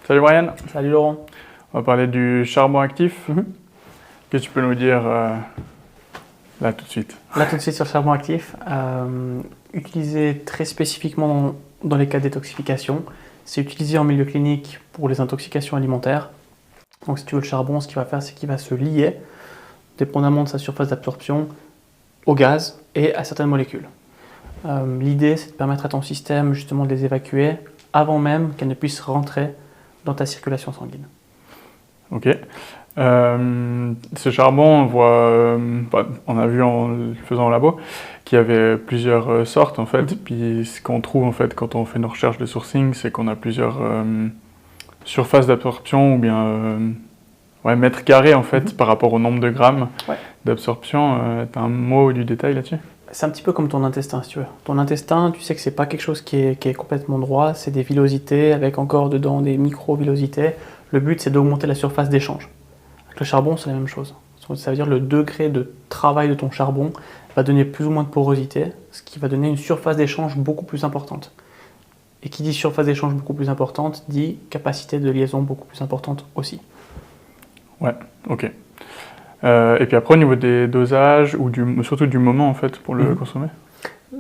Salut Brian, Salut Laurent. on va parler du charbon actif. Qu'est-ce que tu peux nous dire là tout de suite? Là tout de suite sur le charbon actif, utilisé très spécifiquement dans les cas de détoxification. C'est utilisé en milieu clinique pour les intoxications alimentaires. Donc si tu veux le charbon, ce qu'il va faire, c'est qu'il va se lier, dépendamment de sa surface d'absorption, au gaz et à certaines molécules. L'idée, c'est de permettre à ton système justement de les évacuer avant même qu'elles ne puissent rentrer dans ta circulation sanguine. Ok. Ce charbon, on a vu en le faisant au labo qu'il y avait plusieurs sortes en fait. Puis ce qu'on trouve en fait quand on fait nos recherches de sourcing, c'est qu'on a plusieurs surfaces d'absorption ou bien mètres carrés en fait par rapport au nombre de grammes d'absorption. Tu as un mot du détail là-dessus? C'est un petit peu comme ton intestin, si tu veux. Ton intestin, tu sais que c'est pas quelque chose qui est complètement droit, c'est des villosités avec encore dedans des micro-villosités. Le but, c'est d'augmenter la surface d'échange. Avec le charbon, c'est la même chose. Ça veut dire le degré de travail de ton charbon va donner plus ou moins de porosité, ce qui va donner une surface d'échange beaucoup plus importante. Et qui dit surface d'échange beaucoup plus importante, dit capacité de liaison beaucoup plus importante aussi. Ouais, ok. Et puis après, au niveau des dosages, ou surtout du moment en fait pour le consommer?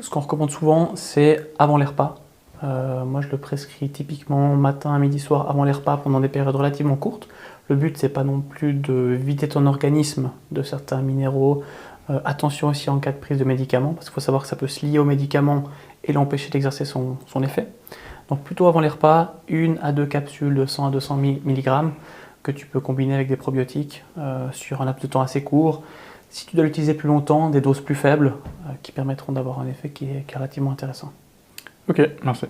Ce qu'on recommande souvent, c'est avant les repas. Moi, je le prescris typiquement matin, midi, soir, avant les repas, pendant des périodes relativement courtes. Le but, c'est pas non plus de vider ton organisme de certains minéraux. Attention aussi en cas de prise de médicaments, parce qu'il faut savoir que ça peut se lier aux médicaments et l'empêcher d'exercer son effet. Donc plutôt avant les repas, 1 à 2 capsules de 100 à 200 mg que tu peux combiner avec des probiotiques sur un laps de temps assez court. Si tu dois l'utiliser plus longtemps, des doses plus faibles qui permettront d'avoir un effet qui est relativement intéressant. Ok, merci.